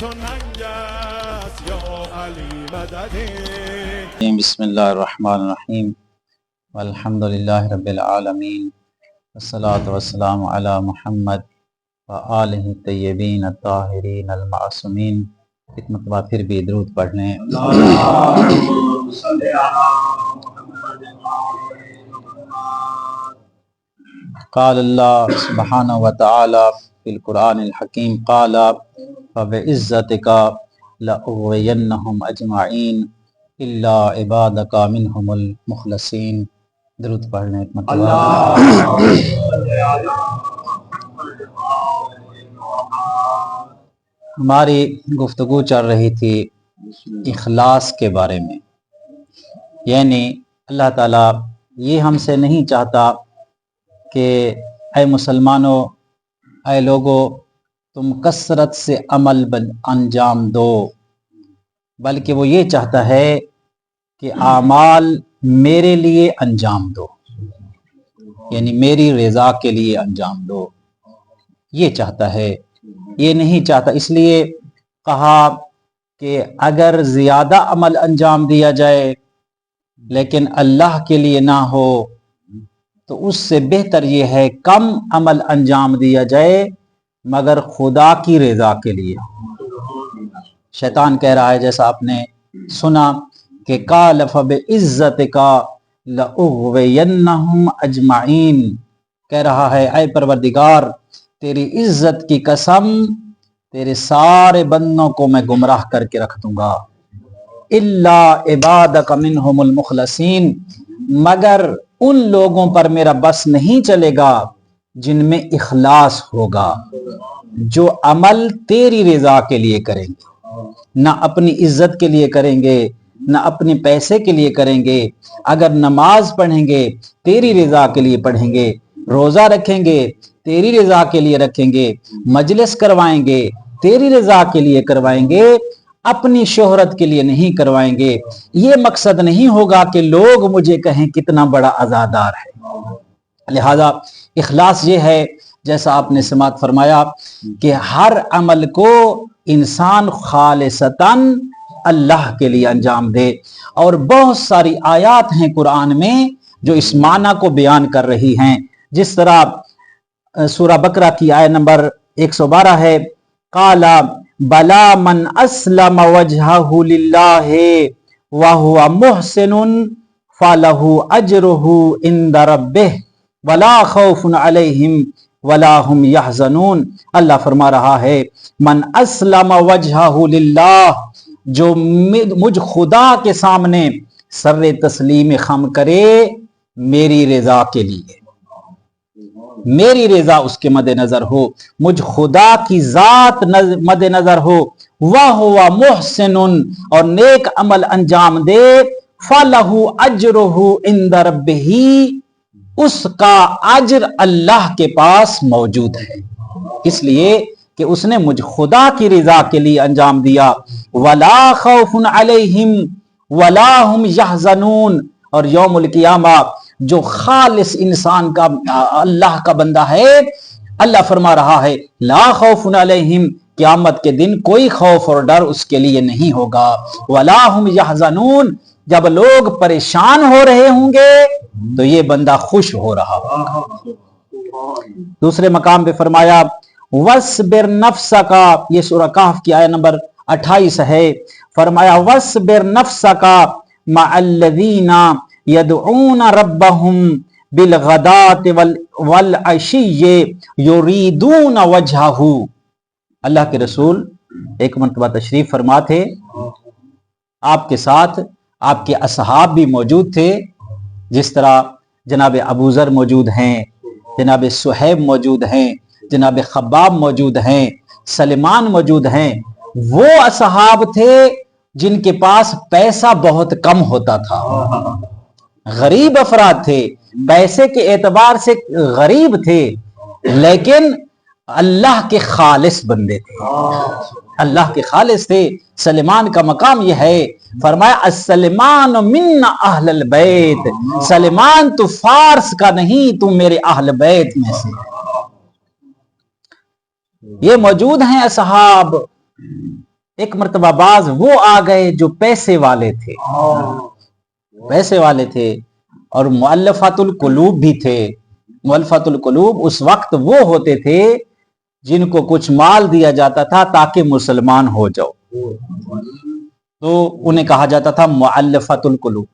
تو ننگست یا علی مددی. بسم اللہ الرحمن الرحیم والحمد للہ رب العالمین والصلاة والسلام علی محمد وآلہ الطیبین الطاہرین المعصومین. ایک مرتبہ پھر بھی درود پڑھ لیں. قال اللہ سبحانہ وتعالی فی القرآن الحکیم قال فبعزتک لأغوینہم اجمعین الا عبادک منہم المخلصین. درود پڑھ لیں ایک مرتبہ. ہماری گفتگو چل رہی تھی اخلاص کے بارے میں، یعنی اللہ تعالیٰ یہ ہم سے نہیں چاہتا کہ اے مسلمانوں، اے لوگوں، تم کثرت سے عمل انجام دو، بلکہ وہ یہ چاہتا ہے کہ اعمال میرے لیے انجام دو، یعنی میری رضا کے لیے انجام دو. یہ چاہتا ہے، یہ نہیں چاہتا. اس لیے کہا کہ اگر زیادہ عمل انجام دیا جائے لیکن اللہ کے لیے نہ ہو تو اس سے بہتر یہ ہے کم عمل انجام دیا جائے مگر خدا کی رضا کے لیے. شیطان کہہ رہا ہے، جیسا آپ نے سنا کہ قال فبعزتک لأغوینہم اجمعین، کہہ رہا ہے اے پروردگار تیری عزت کی قسم تیرے سارے بندوں کو میں گمراہ کر کے رکھ دوں گا. الا عبادک منہم المخلصین، مگر ان لوگوں پر میرا بس نہیں چلے گا جن میں اخلاص ہوگا، جو عمل تیری رضا کے لیے کریں گے، نہ اپنی عزت کے لیے کریں گے نہ اپنے پیسے کے لیے کریں گے. اگر نماز پڑھیں گے تیری رضا کے لیے پڑھیں گے، روزہ رکھیں گے تیری رضا کے لیے رکھیں گے، مجلس کروائیں گے تیری رضا کے لیے کروائیں گے، اپنی شہرت کے لیے نہیں کروائیں گے. یہ مقصد نہیں ہوگا کہ لوگ مجھے کہیں کتنا بڑا عزادار ہے. لہذا اخلاص یہ ہے، جیسا آپ نے سماعت فرمایا، کہ ہر عمل کو انسان خالصتاً اللہ کے لیے انجام دے. اور بہت ساری آیات ہیں قرآن میں جو اس معنی کو بیان کر رہی ہیں، جس طرح سورہ بقرہ کی آیت نمبر 112 ہے، قال بلا من اسلم وجہہ للہ وہو محسن فلہ اجرہ عند ربہ ولا خوف علیہم ولا هم یحزنون. اللہ فرما رہا ہے من اسلم وجہہ للہ، جو مجھ خدا کے سامنے سر تسلیم خم کرے میری رضا کے لیے، میری رضا اس کے مد نظر ہو، مجھ خدا کی ذات مد نظر ہو، وَهُوَ مُحْسِنٌ، اور نیک عمل انجام دے، فَلَهُ أَجْرُهُ عِنْدَ رَبِّهِ، اس کا اجر اللہ کے پاس موجود ہے، اس لیے کہ اس نے مجھ خدا کی رضا کے لیے انجام دیا. وَلَا خَوْفٌ عَلَيْهِمْ وَلَا هُمْ يَحْزَنُونَ، اور یوم القیامہ جو خالص انسان کا اللہ کا بندہ ہے، اللہ فرما رہا ہے لا خوف علیہم، قیامت کے دن کوئی خوف اور ڈر اس کے لیے نہیں ہوگا. ولا هم یحزنون، جب لوگ پریشان ہو رہے ہوں گے تو یہ بندہ خوش ہو رہا ہوگا. دوسرے مقام پہ فرمایا وَاصْبِرْ نَفْسَكَ، یہ سورہ کہف کی آیت نمبر 28 ہے، فرمایا وَاصْبِرْ نَفْسَكَ مَعَ الَّذِينَ يَدْعُونَ رَبَّهُمْ بِالْغَدَاةِ وَالْعَشِيِّ يُرِيدُونَ وَجْهَهُ. اللہ کے رسول ایک مرتبہ تشریف فرما تھے، آپ کے ساتھ آپ کے اصحاب بھی موجود تھے، جس طرح جناب ابو ذر موجود ہیں، جناب صہیب موجود ہیں، جناب خباب موجود ہیں، سلمان موجود ہیں. وہ اصحاب تھے جن کے پاس پیسہ بہت کم ہوتا تھا، غریب افراد تھے، پیسے کے اعتبار سے غریب تھے، لیکن اللہ کے خالص بندے تھے، اللہ کے خالص تھے. سلمان کا مقام یہ ہے، فرمایا السلمان من اہل البیت، سلمان تو فارس کا نہیں، تو میرے اہل بیت میں سے. یہ موجود ہیں اصحاب एक मर्तबा बाज वो आ गए जो पैसे वाले थे, पैसे वाले थे और मुअल्लफातुल कुलूब भी थे। मुअल्लफातुल कुलूब उस वक्त वो होते थे जिनको कुछ माल दिया जाता था ताकि मुसलमान हो जाओ, तो उन्हें कहा जाता था मुअल्लफातुल कुलूब।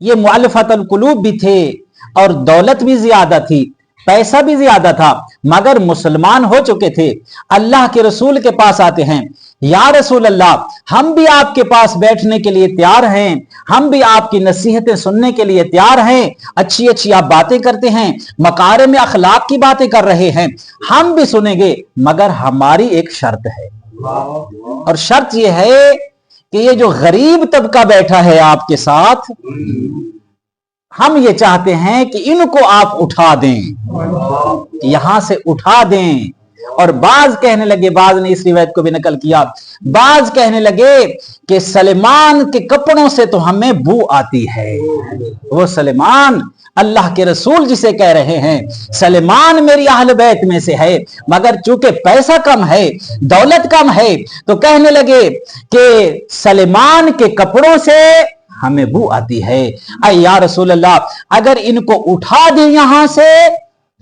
ये मुअल्लफातुल कुलूब भी थे और दौलत भी ज्यादा थी, पैसा भी ज्यादा था, मगर मुसलमान हो चुके थे। अल्लाह के रसूल के पास आते हैं, या रसूल अल्लाह, हम भी आपके पास बैठने के लिए तैयार हैं, हम भी आपकी नसीहतें सुनने के लिए तैयार हैं, अच्छी अच्छी आप बातें करते हैं, मकारे में अखलाक की बातें कर रहे हैं, हम भी सुनेंगे, मगर हमारी एक शर्त है। और शर्त यह है कि ये जो गरीब तबका बैठा है आपके साथ, हम ये चाहते हैं कि इनको आप उठा दें, यहां से उठा दें। और बाज कहने लगे, बाज ने इस रिवायत को भी नकल किया, बाज कहने लगे कि सलेमान के कपड़ों से तो हमें बू आती है। वो सलेमान अल्लाह के रसूल जिसे कह रहे हैं, सलेमान मेरी अहल बैत में से है, मगर चूंकि पैसा कम है, दौलत कम है, तो कहने लगे कि सलेमान के कपड़ों से हमें बू आती है। अय या रसूल अल्लाह, अगर इनको उठा दें यहां से,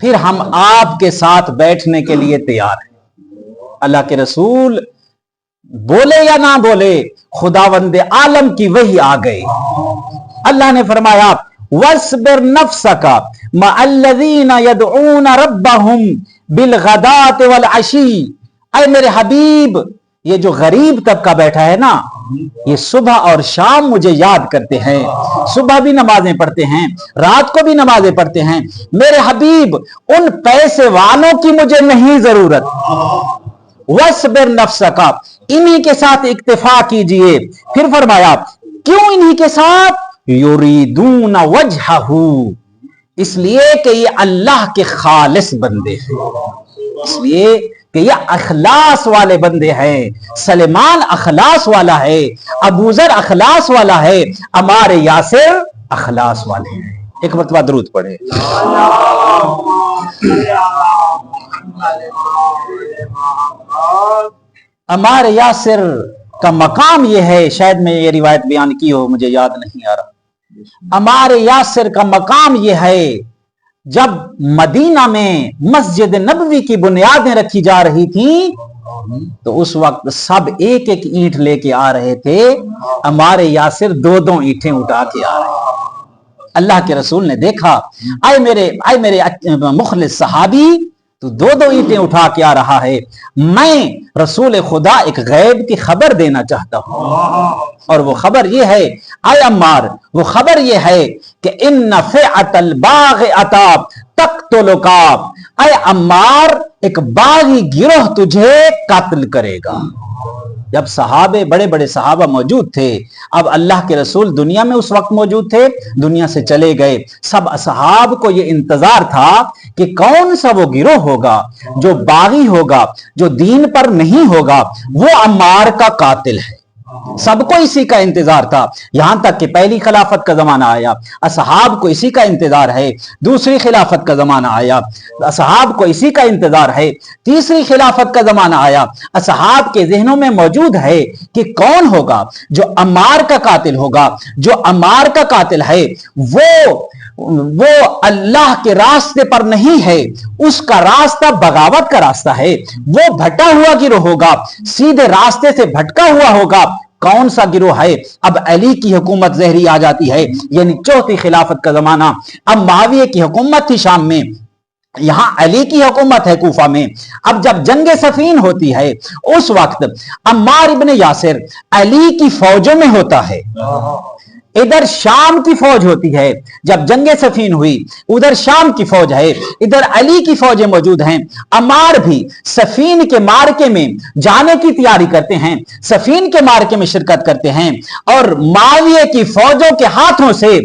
फिर हम आपके साथ बैठने के लिए तैयार हैं। अल्लाह के रसूल बोले या ना बोले, खुदावंदे आलम की वही आ गई। अल्लाह ने फरमाया, वस्बिर नफ्सका मअल्लज़ीना यदऊना रब्बहुम बिलगदात वल अशी। ऐ मेरे हबीब, ये जो गरीब तबका बैठा है ना, ये सुबह और शाम मुझे याद करते हैं, सुबह भी नमाजें पढ़ते हैं, रात को भी नमाजें पढ़ते हैं। मेरे हबीब, उन पैसे वालों की मुझे नहीं जरूरत। वस्बिर नफ्सका, इन्हीं के साथ इक्तिफा कीजिए। फिर फरमाया, क्यों इन्हीं के साथ? युरीदून वजहहू, इसलिए कि ये अल्लाह के खालिस बंदे हैं, इसलिए कि ये अखलास वाले बंदे हैं। सलेमान अखलास वाला है, अबूजर अखलास वाला है, अमार यासिर अखलास वाले हैं। एक मरतबा दरूद पढ़े। अमार यासिर का मकाम ये है, शायद मैं ये रिवायत बयान की हो, मुझे याद नहीं आ रहा। अमार यासिर का मकाम ये है, जब मदीना में मस्जिद नबवी की बुनियादें रखी जा रही थी, तो उस वक्त सब एक एक ईंट लेके आ रहे थे, हमारे यासिर दो दो ईंटें उठा के आ रहे। अल्लाह के रसूल ने देखा, आए मेरे मुखलिस सहाबी, तो दो दो ईंटें उठा के आ रहा है। मैं रसूल खुदा एक गैब की खबर देना चाहता हूं, और वो खबर ये है, आय अम्मार, वो खबर ये है कि इन्न फ़िअतल बाग़ अताब तक़्तुलुका। आय अम्मार, एक बागी गिरोह तुझे कातिल करेगा। जब सहाबे, बड़े बड़े सहाबा मौजूद थे, अब अल्लाह के रसूल दुनिया में उस वक्त मौजूद थे, दुनिया से चले गए। सब असहाब को ये इंतजार था कि कौन सा वो गिरोह होगा जो बागी होगा, जो दीन पर नहीं होगा, वो अम्मार का कातिल है। सबको इसी का इंतजार था, यहां तक कि पहली खिलाफत का जमाना आया, असहाब को इसी का इंतजार है। दूसरी खिलाफत का जमाना आया, असहाब को इसी का इंतजार है। तीसरी खिलाफत का जमाना आया, असहाब के जहनों में मौजूद है कि कौन होगा जो अम्मार का कातिल होगा। जो अम्मार का कातिल है वो अल्लाह के रास्ते पर नहीं है, उसका रास्ता बगावत का रास्ता है, वो भटका हुआ गिरोह होगा, सीधे रास्ते से भटका हुआ होगा। कौन सा गिरोह है? अब अली की हुकूमत ज़हरी आ जाती है, यानी चौथी खिलाफत का जमाना। अब मुआविया की हुकूमत थी शाम में, यहां अली की हुकूमत है कूफा में। अब जब जंग सफीन होती है, उस वक्त अम्मार इब्ने यासिर अली की फौजों में होता है, इधर शाम की फौज होती है। जब जंग सफीन हुई, उधर शाम की फौज है, इधर अली की फौजें मौजूद हैं। अमार भी सफीन के मार्के में जाने की तैयारी करते हैं, सफीन के मार्के में शिरकत करते हैं, और मुआविया की फौजों के हाथों से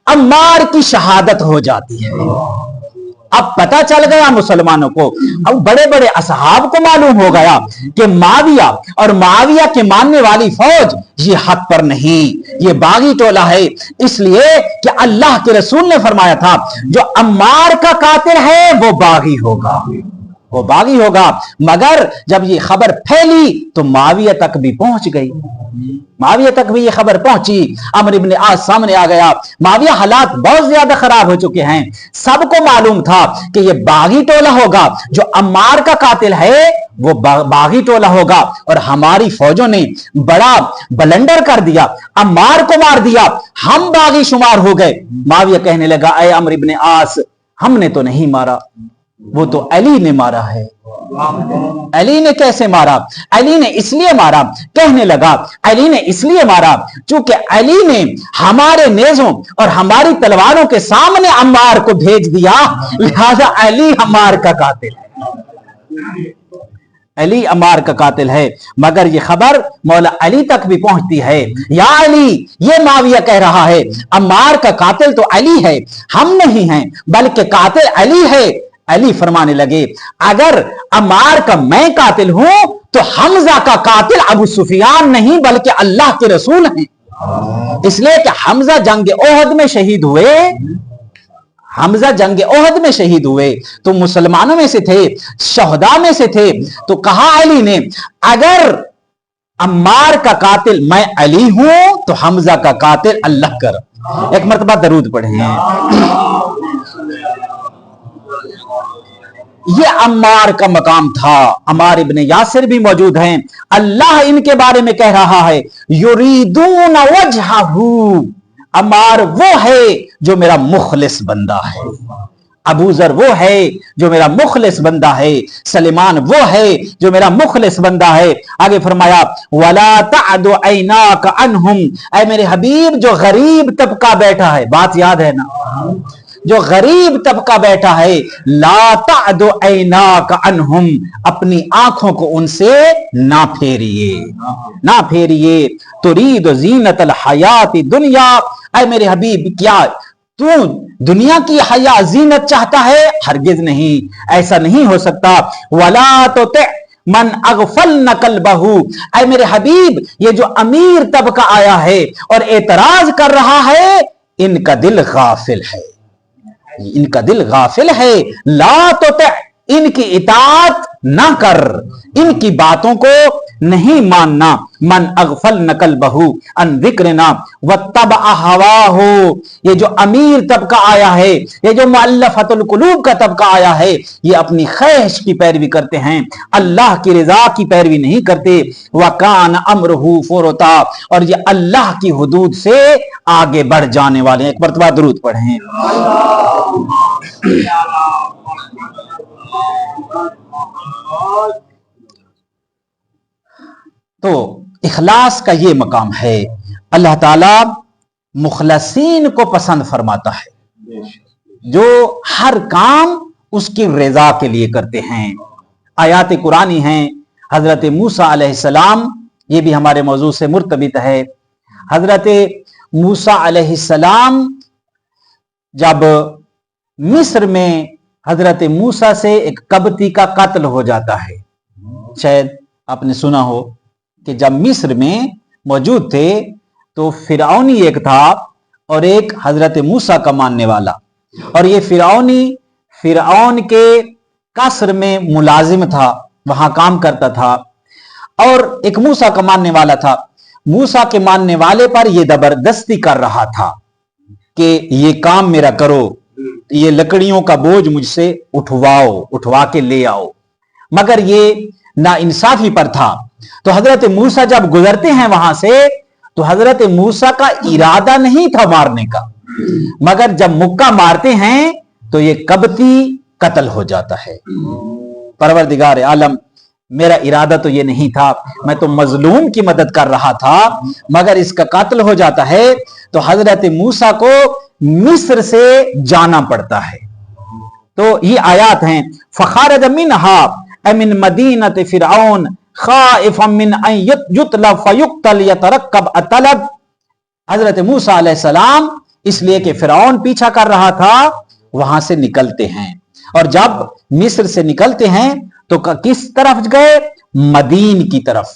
अम्मार की शहादत हो जाती है। अब पता चल गया मुसलमानों को, अब बड़े बड़े असहाब को मालूम हो गया कि मुआविया और मुआविया के मानने वाली फौज ये हक पर नहीं, ये बागी टोला है। इसलिए कि अल्लाह के रसूल ने फरमाया था, जो अम्मार का कातिल है वो बागी होगा। वो बागी होगा। मगर जब ये खबर फैली तो माविया तक भी पहुंच गई, माविया तक भी ये खबर पहुंची। अमर इब्न आस सामने आ गया। माविया हालात बहुत ज्यादा खराब हो चुके हैं। सबको मालूम था कि ये बागी टोला होगा, जो अम्मार का कातिल है वो बागी टोला होगा, और हमारी फौजों ने बड़ा बलंडर कर दिया, अम्मार को मार दिया, हम बागी शुमार हो गए। माविया कहने लगा, ऐ अमर इब्न आस, हमने तो नहीं मारा, वो तो अली ने मारा है। अली ने कैसे मारा? अली ने इसलिए मारा, कहने लगा अली ने इसलिए मारा क्योंकि अली ने हमारे नेज़ों और हमारी तलवारों के सामने अम्मार को भेज दिया, लिहाजा अली अम्मार का कातिल है, अली अम्मार का कातिल है। मगर ये खबर मौला अली तक भी पहुंचती है। या अली, ये माविया कह रहा है अम्मार का कातिल तो अली है, हम नहीं हैं, बल्कि कातिल अली है। अली फरमाने लगे, अगर अम्मार का मैं कातिल हूं तो हमजा का कातिल अबू सुफियान नहीं बल्कि अल्लाह के रसूल हैं। इसलिए कि हमजा जंग ओहद में शहीद हुए, हमजा जंग ओहद में शहीद हुए तो मुसलमानों में से थे, शहदा में से थे। तो कहा अली ने, अगर अम्मार का कातिल मैं अली हूं तो हमजा का कातिल अल्लाह कर। एक मरतबा दरूद पढ़े। ये अम्मार का मकाम था। अम्मार इब्ने यासिर भी मौजूद हैं। अल्लाह इनके बारे में कह रहा है, युरीदून वजहहू, अम्मार वो है जो मेरा मुखलिस बंदा है, अबू जर वो है जो मेरा मुखलिस बंदा है, सलेमान वो है जो मेरा मुखलिस बंदा है। आगे फरमाया, वला तअदु ऐनाक अन्हुम, ऐ मेरे हबीब जो गरीब तबका बैठा है, बात याद है ना, जो गरीब तबका बैठा है, ला तअदु ऐनाक अन्हुम, अपनी आंखों को उनसे ना फेरिए, ना फेरिए। तुरीद ज़ीनतल हयाती दुनिया, ऐ मेरे हबीब क्या तू दुनिया की हया जीनत चाहता है? हरगिज नहीं, ऐसा नहीं हो सकता। वला तो मन अगफल नकल बहू, ऐ मेरे हबीब ये जो अमीर तबका आया है और एतराज कर रहा है, इनका दिल गाफिल है, इनका दिल गाफिल है। ला तो इनकी इताअत ना कर, इनकी बातों को नहीं मानना। मन अगफल नकल बहू अन जिक्रना वत्तबअ हवाहू, ये जो अमीर तबका आया है, ये जो मुअल्लफतुल कुलूब का तबका आया है, ये अपनी ख्वाहिश की पैरवी करते हैं, अल्लाह की रिजा की पैरवी नहीं करते। वकान अमरुहु फुरता, और ये अल्लाह की हुदूद से आगे बढ़ जाने वाले हैं। एक मरतबा दुरूद पढ़ें। तो इखलास का ये मकाम है। अल्लाह ताला मुखलसीन को पसंद फरमाता है, जो हर काम उसकी रजा के लिए करते हैं। आयात कुरानी हैं। हजरत मूसा अलैहिस्सलाम, ये भी हमारे मौजू से मुर्तबित है। हजरत मूसा अलैहिस्सलाम जब मिस्र में, हजरत मूसा से एक कब्ती का कत्ल हो जाता है। शायद आपने सुना हो कि जब मिस्र में मौजूद थे तो फिरौनी एक था और एक हजरत मूसा का मानने वाला, और ये फिरौनी फिरौन के कसर में मुलाजिम था, वहां काम करता था, और एक मूसा का मानने वाला था। मूसा के मानने वाले पर यह जबरदस्ती कर रहा था कि ये काम मेरा करो, ये लकड़ियों का बोझ मुझसे उठवाओ, उठवा के ले आओ, मगर ये ना इंसाफी पर था। तो हजरत मूसा जब गुजरते हैं वहां से, तो हजरत मूसा का इरादा नहीं था मारने का, मगर जब मुक्का मारते हैं तो ये कब्ती कत्ल हो जाता है। परवरदिगार आलम, मेरा इरादा तो ये नहीं था, मैं तो मजलूम की मदद कर रहा था, मगर इसका कत्ल हो जाता है। तो हजरत मूसा को मिस्र से जाना पड़ता है। तो ये आयात हैं, फखारज मिनहा मिन मदीनत फिरऔन खाइफम मिन अन युतलब फयुक्तल यतरकब अतलब। हजरत मूसा अलैहिस्सलाम इसलिए कि फिरऔन पीछा कर रहा था, वहां से निकलते हैं, और जब मिस्र से निकलते हैं तो किस तरफ गए? मदीन की तरफ।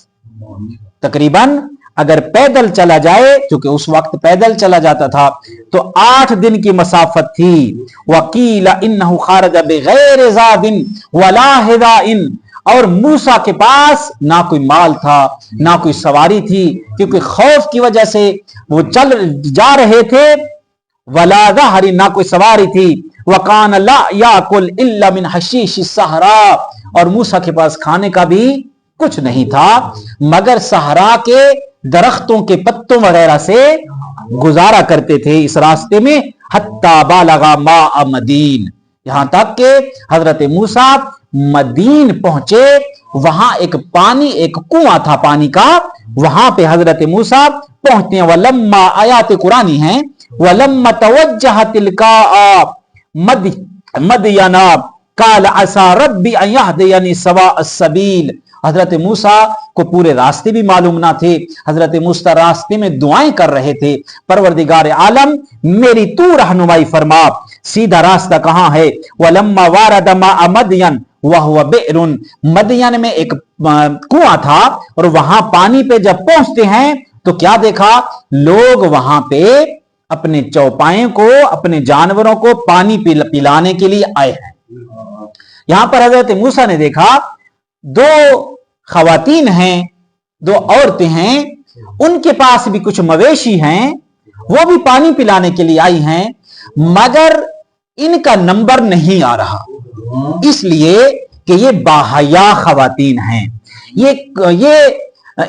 तकरीबन अगर पैदल चला जाए, क्योंकि उस वक्त पैदल चला जाता था, तो 8 दिन की मसाफत थी। वकील इन्नहु खारज बिगैर ज़ादिन वला हिदाइन, और मूसा के पास ना कोई माल था ना कोई सवारी थी, क्योंकि खौफ की वजह से वो चल जा रहे थे। वला ज़हरी, ना कोई सवारी थी। वकान ला याकुल इल्ला मिन हशीश सहरा, और मूसा के पास खाने का भी कुछ नहीं था मगर सहरा के दरख्तों के पत्तों वगैरह से गुजारा करते थे इस रास्ते में। हत्ता बालगा मा मदीन, यहां तक के हजरत मूसा मदीन पहुंचे। वहां एक पानी, एक कुआं था पानी का, वहां पे हजरत मूसा पहुंचते हैं। वलम्मा, आयात कुरानी है, वलम्मा तवज्जह तिलका मदयना काल असा रब्बी अन यहदियनी सवा अस्सबील। हजरत मूसा को पूरे रास्ते भी मालूम ना थे। हजरत मूसा रास्ते में दुआएं कर रहे थे, परवरदिगार आलम मेरी तू रहनुमाई फरमा, सीधा रास्ता कहां है। वलम्मा वारद मा मदयन वहुव बिरुन, मदयन में एक कुआं था, और वहां पानी पे जब पहुंचते हैं तो क्या देखा, लोग वहां पे अपने चौपायों को, अपने जानवरों को पानी पिलाने के लिए आए हैं। यहां पर हजरत मूसा ने देखा 2 खवातीन हैं, 2 औरतें हैं, उनके पास भी कुछ मवेशी हैं, वो भी पानी पिलाने के लिए आई हैं, मगर इनका नंबर नहीं आ रहा, इसलिए कि ये बाहया खवातीन हैं। ये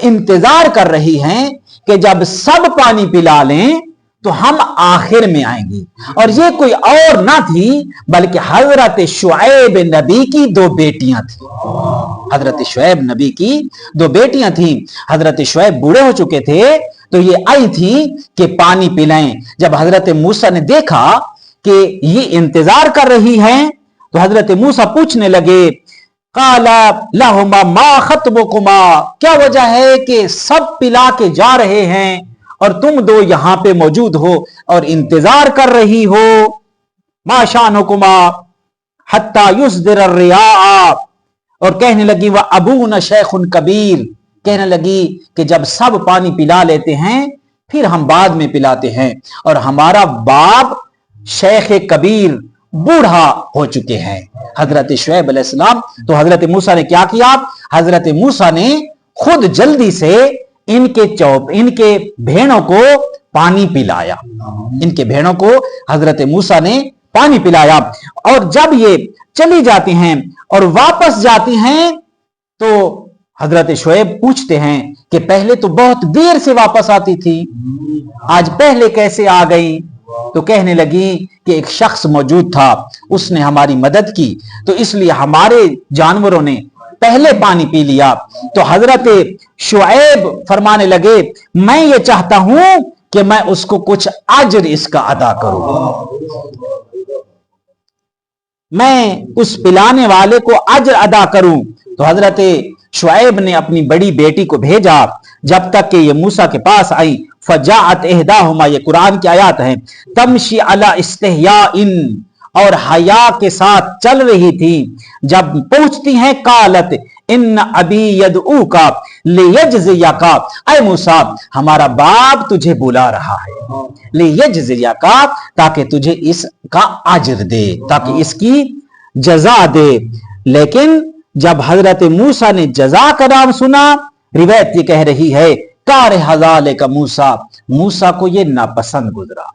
इंतजार कर रही हैं कि जब सब पानी पिला लें तो हम आखिर में आएंगी। और ये कोई और ना थी बल्कि हजरत शुएब नबी की 2 बेटियां थी। हजरत शुएब नबी की 2 बेटियां थी। हजरत शुएब बूढ़े हो चुके थे, तो ये आई थी कि पानी पिलाएं। जब हजरत मूसा ने देखा कि ये इंतजार कर रही हैं, तो हजरत मूसा पूछने लगे, काला लहुमा मा खतबुकुमा, क्या वजह है कि सब पिला के जा रहे हैं और तुम 2 यहां पे मौजूद हो और इंतजार कर रही हो। माशानुकुमा हत्ता युस्दिर रिया, और कहने लगी वह अबूना शैखुन कबीर, कहने लगी कि जब सब पानी पिला लेते हैं फिर हम बाद में पिलाते हैं, और हमारा बाप शेख कबीर बूढ़ा हो चुके हैं हजरत शुएब अलैहिस्सलाम। तो हजरत मूसा ने क्या किया, हजरत मूसा ने खुद जल्दी से इनके भेड़ों को पानी पिलाया। इनके भेड़ों को हजरत मूसा ने पानी पिलाया। और जब ये चली जाती हैं और वापस जाती हैं तो हजरत शुएब पूछते हैं कि पहले तो बहुत देर से वापस आती थी, आज पहले कैसे आ गई। तो कहने लगी कि एक शख्स मौजूद था, उसने हमारी मदद की, तो इसलिए हमारे जानवरों ने पहले पानी पी लिया। तो हजरत शुएब फरमाने लगे, मैं ये चाहता हूं कि मैं उसको कुछ अजर इसका अदा करूं, मैं उस पिलाने वाले को अजर अदा करूं। तो हजरत शुएब ने अपनी बड़ी बेटी को भेजा जब तक कि ये मूसा के पास आई। फजाअत इहदाहुमा, ये कुरान की आयत है, तमशी अला इस्तिहयाइन, और हया के साथ चल रही थी। जब पहुंचती हैं कालत इन अबी यदऊ का लियजजिया का, ऐ मूसा हमारा बाप तुझे बुला रहा है, लियजजिया का, ताकि तुझे इसका अजर दे, ताकि इसकी जजा दे। लेकिन जब हजरत मूसा ने जजा का नाम सुना, रिवायत ये कह रही है कार हजाले का मूसा को ये नापसंद गुजरा।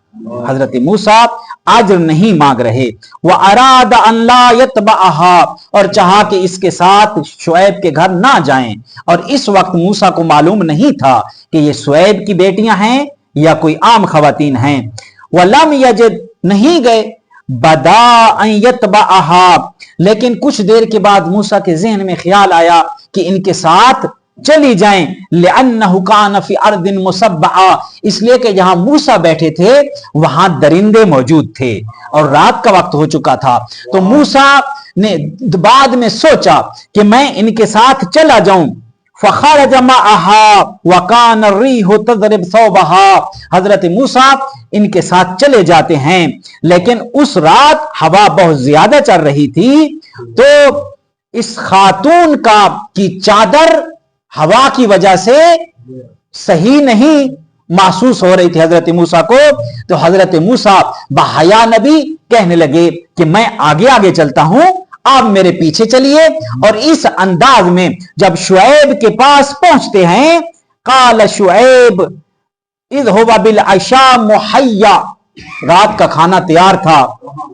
हजरत मूसा अजर नहीं मांग रहे। वह अराद अल्ला यतबअहा, और चाहा कि इसके साथ शुएब के घर ना जाएं। और इस वक्त मूसा को मालूम नहीं था कि ये शुएब की बेटियां हैं या कोई आम खवातीन हैं। वलम यजिद, नहीं गए, बदा अन यतबअहा, लेकिन कुछ देर के बाद मूसा के जहन में ख्याल आया कि इनके साथ चली जाएं। लिअन्नहु कान फी अर्दिन मुसब्बआ, इसलिए कि जहां मूसा बैठे थे वहां दरिंदे मौजूद थे और रात का वक्त हो चुका था। तो मूसा ने बाद में सोचा कि मैं इनके साथ चला जाऊं। फखरज मअहा व कान अर्रीहु तज़रिब सौबहा, हजरत मूसा इनके साथ चले जाते हैं, लेकिन उस रात हवा बहुत ज्यादा चल रही थी, तो इस खातून की चादर हवा की वजह से सही नहीं महसूस हो रही थी हजरत मूसा को, तो हजरत मूसा बहया नबी कहने लगे कि मैं आगे आगे चलता हूं, आप मेरे पीछे चलिए। और इस अंदाज में जब शुएब के पास पहुंचते हैं, काल शुएब इज़हुबा बिल अशा मुहैया, रात का खाना तैयार था,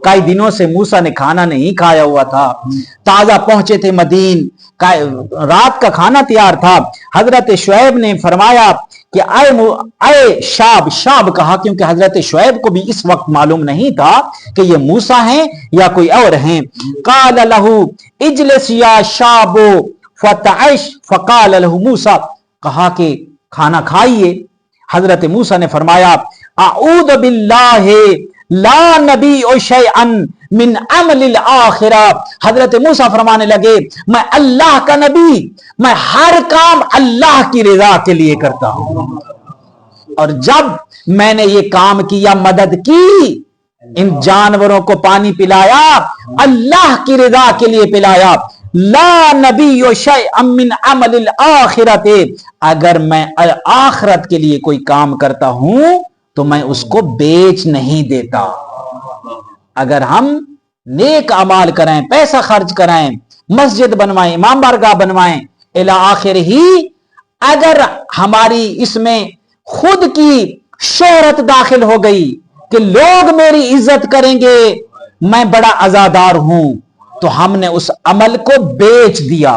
कई दिनों से मूसा ने खाना नहीं खाया हुआ था, ताजा पहुंचे थे मदीन, रात का खाना तैयार था। हजरत शुएब ने फरमाया कि आए शाब, शाब कहा क्योंकि हजरत शुएब को भी इस वक्त मालूम नहीं था कि ये मूसा हैं या कोई और हैं। काल लहू इजलिस या शाबो फतइश फकाल लहू मूसा, कहा कि खाना खाइए। हजरत मूसा ने फरमाया आऊद बिल्लाहि ला नबी ओ शैअन मिन अमलिल आखिरा। हजरत मूसा फरमाने लगे मैं अल्लाह का नबी, मैं हर काम अल्लाह की रजा के लिए करता हूं, और जब मैंने ये काम किया, मदद की, इन जानवरों को पानी पिलाया, अल्लाह की रजा के लिए पिलाया। ला नबी ओ शैअन मिन अमलिल आखिरते, अगर मैं आखिरत के लिए कोई काम करता हूं तो मैं उसको बेच नहीं देता। अगर हम नेक अमाल करें, पैसा खर्च कराएं, मस्जिद बनवाएं, इमाम बारगाह बनवाएं, इला आखिर ही, अगर हमारी इसमें खुद की शोहरत दाखिल हो गई कि लोग मेरी इज्जत करेंगे, मैं बड़ा अजादार हूं, तो हमने उस अमल को बेच दिया,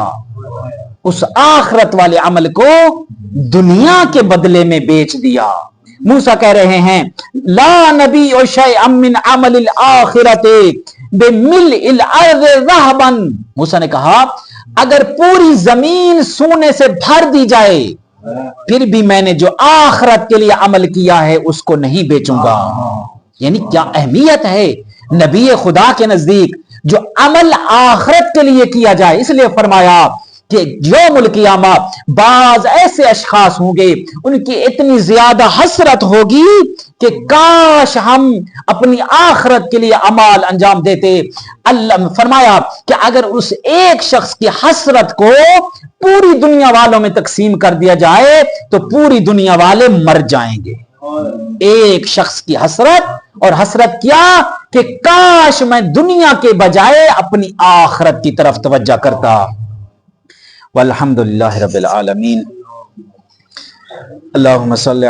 उस आखिरत वाले अमल को दुनिया के बदले में बेच दिया। मूसा कह रहे हैं ला नबी ओ शैअन मिन अमलिल आखिरते बिमिल अर्द ज़हबन। मूसा ने कहा अगर पूरी जमीन सोने से भर दी जाए फिर भी मैंने जो आखिरत के लिए अमल किया है उसको नहीं बेचूंगा। यानी क्या अहमियत है नबी खुदा के नजदीक, जो अमल आखिरत के लिए किया जाए। इसलिए फरमाया कि यौमुल क़ियामा बाज ऐसे अशखास होंगे उनकी इतनी ज्यादा हसरत होगी कि काश हम अपनी आखिरत के लिए अमाल अंजाम देते। अल्लाह फरमाया कि अगर उस एक शख्स की हसरत को पूरी दुनिया वालों में तकसीम कर दिया जाए तो पूरी दुनिया वाले मर जाएंगे। एक शख्स की हसरत, और हसरत क्या कि काश मैं दुनिया के बजाय अपनी आखिरत की तरफ तवज्जो करता। वल्हम्दुलिल्लाहि रब्बिल आलमीन। अल्लाहुम्मा सल्ली